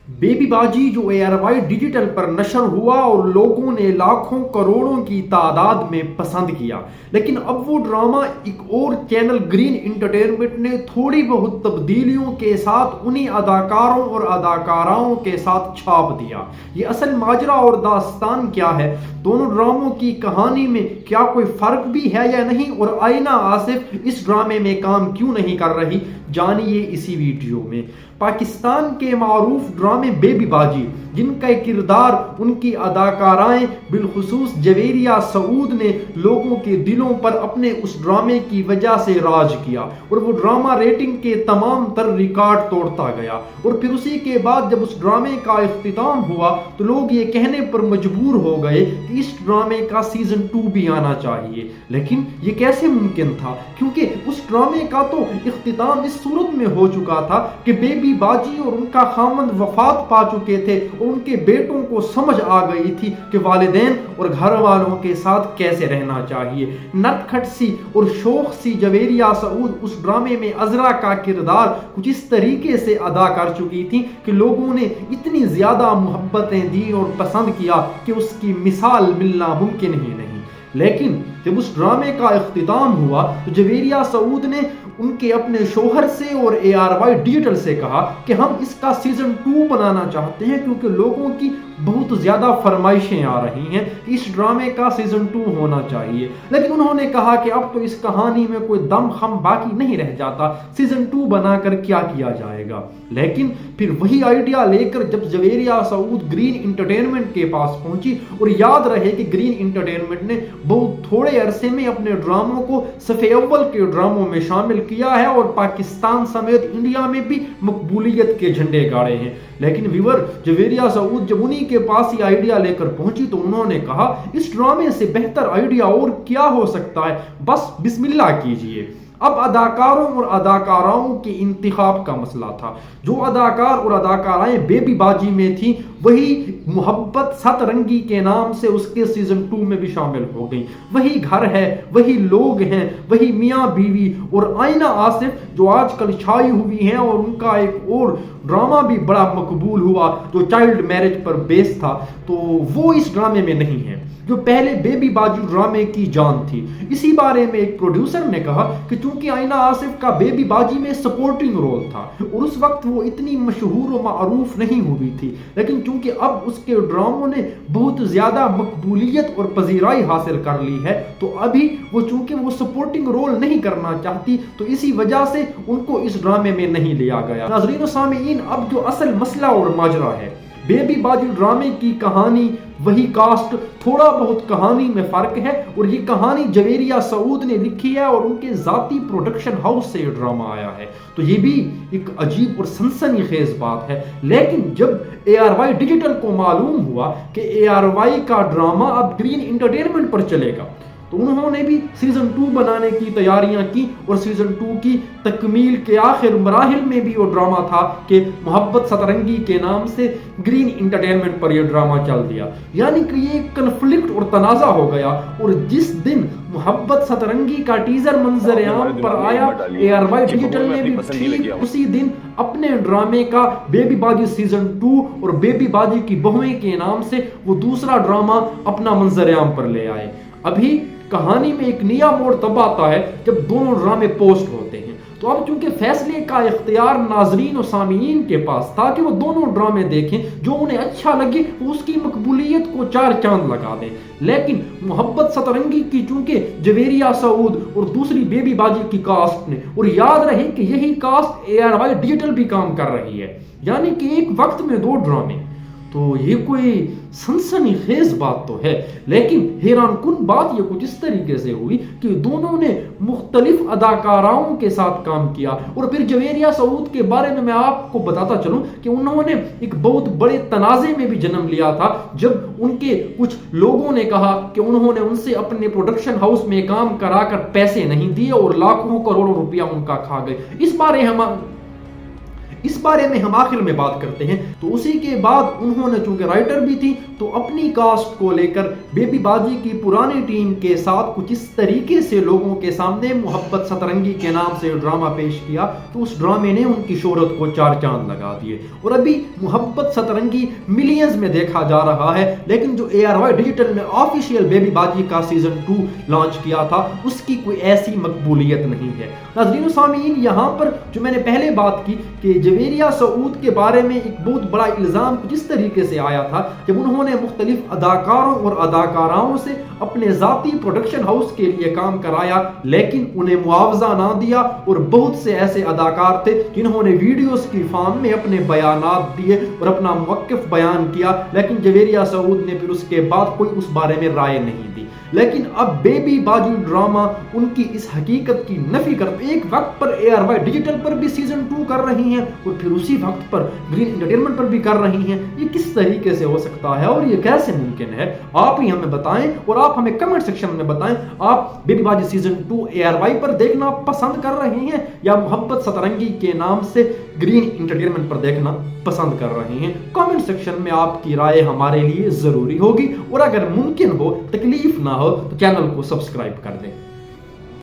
Baby बाजी जो ARY digital पर नशर हुआ और लोगों ने लाखों करोड़ों की तादाद में पसंद किया, लेकिन अब वो ड्रामा एक और चैनल ग्रीन इंटरटेनमेंट ने थोड़ी बहुत तब्दीलियों के साथ उन्हीं अदाकारों और अदाकाराओं के साथ छाप दिया। ये असल माजरा और दास्तान क्या है, दोनों ड्रामों की कहानी में क्या कोई फ़र्क भी है या नहीं, और आईना आसिफ इस ड्रामे में काम क्यों नहीं कर रही, जानिए इसी वीडियो में। पाकिस्तान के मारूफ ड्रामे बेबी बाजी, जिनका किरदार उनकी अदाकाराएं बिलखुसूस जवेरिया सऊद ने लोगों के दिलों पर अपने उस ड्रामे की वजह से राज किया, और वो ड्रामा रेटिंग के तमाम तर रिकॉर्ड तोड़ता गया। और फिर उसी के बाद जब उस ड्रामे का इख्तिताम हुआ तो लोग ये कहने पर मजबूर हो गए कि इस ड्रामे का सीजन 2 भी आना चाहिए। लेकिन ये कैसे मुमकिन था, क्योंकि उस ड्रामे का तो इख्तिताम इस सूरत में हो चुका था कि बेबी बाजी और उनका खामंद वफात पा चुके थे, और उनके बेटों को समझ आ गई थी कि वालिदैन और घर वालों के साथ कैसे रहना चाहिए। नटखट सी और शौक सी जवेरिया सऊद उस ड्रामे में अजरा का किरदार कुछ इस तरीके से अदा कर चुकी थी कि लोगों ने इतनी ज्यादा मोहब्बतें दी और पसंद किया कि उसकी मिसाल मिलना मुमकिन ही नहीं। लेकिन जब उस ड्रामे का इख्तिताम हुआ तो जवेरिया सऊद ने उनके अपने शोहर से और ARY डिजिटल से कहा कि हम इसका सीजन 2 बनाना चाहते हैं, क्योंकि लोगों की बहुत ज़्यादा फरमाइशें आ रही हैं कि इस ड्रामे का सीजन 2 होना चाहिए। लेकिन उन्होंने कहा कि अब तो इस कहानी में कोई दम खम बाकी नहीं रह जाता, सीजन 2 बनाकर क्या किया जाएगा। लेकिन फिर वही आइडिया लेकर जब जवेरिया सऊद ग्रीन इंटरटेनमेंट के पास पहुंची, और याद रहे कि ग्रीन इंटरटेनमेंट ने बहुत थोड़े अरसे में अपने ड्रामों को सफ़े अव्वल के ड्रामों में शामिल किया है और पाकिस्तान समेत इंडिया में भी मकबूलियत के झंडे गाड़े हैं। लेकिन व्यूअर, जवेरिया सऊद जब उन्हीं के पास ये आइडिया लेकर पहुंची तो उन्होंने कहा इस ड्रामे से बेहतर आइडिया और क्या हो सकता है, बस बिस्मिल्लाह कीजिए। अब अदाकारों और अदाकाराओं के इंतखाब का मसला था। जो अदाकार और अदाकाराएं बेबी बाजी में थी वही मोहब्बत सतरंगी के नाम से उसके सीजन 2 में भी शामिल हो गई। वही घर है, वही लोग हैं, वही मियाँ बीवी और आईना आसिफ जो आजकल छाई हुई हैं, और उनका एक और ड्रामा भी बड़ा मकबूल हुआ जो चाइल्ड मैरिज पर बेस था, तो वो इस ड्रामे में नहीं है जो पहले बेबी बाजी ड्रामे की जान थी। इसी बारे में एक प्रोड्यूसर ने कहा कि चूंकि आईना आसिफ का बेबी बाजी में सपोर्टिंग रोल था और उस वक्त वो इतनी मशहूर और मारूफ नहीं हुई थी, लेकिन चूंकि अब उसके ड्रामों ने बहुत ज्यादा मकबूलियत और पजीराई हासिल कर ली है, तो अभी वो चूंकि वो सपोर्टिंग रोल नहीं करना चाहती, तो इसी वजह से उनको इस ड्रामे में नहीं लिया गया। नाज़रीन व सामीईन, अब जो असल मसला और माजरा है, बेबी बाजी ड्रामे की कहानी वही कास्ट, थोड़ा बहुत कहानी में फर्क है, और ये कहानी जवेरिया सऊद ने लिखी है और उनके जाती प्रोडक्शन हाउस से ये ड्रामा आया है, तो ये भी एक अजीब और सनसनीखेज बात है। लेकिन जब ARY डिजिटल को मालूम हुआ कि ARY का ड्रामा अब ग्रीन इंटरटेनमेंट पर चलेगा, तो उन्होंने भी सीजन 2 बनाने की तैयारियां की, और सीजन 2 की तकमील के आखिर मराहिल में भी वो ड्रामा था कि मोहब्बत सतरंगी के नाम से ग्रीन इंटरटेनमेंट पर यह ड्रामा चल दिया। यानी कि ये कन्फ्लिक्ट और तनाज़ा हो गया, और जिस दिन मोहब्बत सतरंगी का टीजर मंजर आम पर आया, ARY डिजिटल ने भी ठीक उसी दिन अपने ड्रामे का बेबी बाजी सीजन 2 और बेबी बाजी की बहुएं के नाम से वो दूसरा ड्रामा अपना मंजर आम पर ले आए। अभी कहानी में एक नया मोड़ तब आता है जब दोनों ड्रामे पोस्ट होते हैं, तो अब चूंकि फैसले का इख्तियार नाजरीन और सामीईन के पास था कि वो दोनों ड्रामे देखें, जो उन्हें अच्छा लगे वो उसकी मकबूलियत को 4 चांद लगा दें। लेकिन मोहब्बत सतरंगी की चूंकि जवेरिया सऊद और दूसरी बेबी बाजी की कास्ट ने, और याद रहे कि यही कास्ट ARY डिजिटल भी काम कर रही है, यानी कि एक वक्त में 2 ड्रामे, तो ये कोई सनसनीखेज बात तो है। लेकिन हैरान कुन बात ये कुछ इस तरीके से हुई कि दोनों ने मुख्तलिफ अदाकाराओं के साथ काम किया। और फिर जवेरिया सऊद के बारे में मैं आपको बताता चलूं कि उन्होंने एक बहुत बड़े तनाज़े में भी जन्म लिया था, जब उनके कुछ लोगों ने कहा कि उन्होंने उनसे अपने प्रोडक्शन हाउस में काम कराकर पैसे नहीं दिए और लाखों करोड़ों रुपया उनका खा गए। इस बारे में हम आखिर में बात करते हैं। तो उसी के बाद उन्होंने चूंकि राइटर भी थी तो अपनी कास्ट को लेकर बेबी बाजी की पुरानी टीम के साथ कुछ इस तरीके से लोगों के सामने मोहब्बत सतरंगी के नाम से ड्रामा पेश किया तो उस ड्रामे ने उनकी शोहरत को चार चांद लगा दिए। और अभी मोहब्बत सतरंगी मिलियंस में देखा जा रहा है, लेकिन जो ARY डिजिटल ने ऑफिशियल बेबी बाजी का सीजन 2 लॉन्च किया था उसकी कोई ऐसी मकबूलियत नहीं है। नाज़रीन सामीन, यहाँ पर जो मैंने पहले बात की कि जवेरिया सऊद के बारे में एक बहुत बड़ा इल्ज़ाम जिस तरीके से आया था जब उन्होंने मुख्तलिफ अदाकारों और अदाकाराओं से अपने ज़ाती प्रोडक्शन हाउस के लिए काम कराया लेकिन उन्हें मुआवजा ना दिया, और बहुत से ऐसे अदाकार थे जिन्होंने वीडियोस की फॉर्म में अपने बयानात दिए और अपना मुवक्किफ बयान किया, लेकिन जवेरिया सऊद ने फिर उसके बाद कोई उस बारे में राय नहीं दी। लेकिन अब बेबी बाजी ड्रामा उनकी इस हकीकत की नफी कर एक वक्त पर ARY डिजिटल पर भी सीजन 2 कर रही हैं और फिर उसी वक्त पर ग्रीन एंटरटेनमेंट पर भी कर रही हैं। ये किस तरीके से हो सकता है और ये कैसे मुमकिन है? आप ही हमें बताएं और आप हमें कमेंट सेक्शन में बताएं, आप बेबी बाजी सीजन 2 ARY पर देखना पसंद कर रहे हैं या मोहब्बत सतरंगी के नाम से ग्रीन एंटरटेनमेंट पर देखना पसंद कर रहे हैं। कमेंट सेक्शन में आपकी राय हमारे लिए जरूरी होगी, और अगर मुमकिन हो, तकलीफ ना हो तो चैनल को सब्सक्राइब कर दें।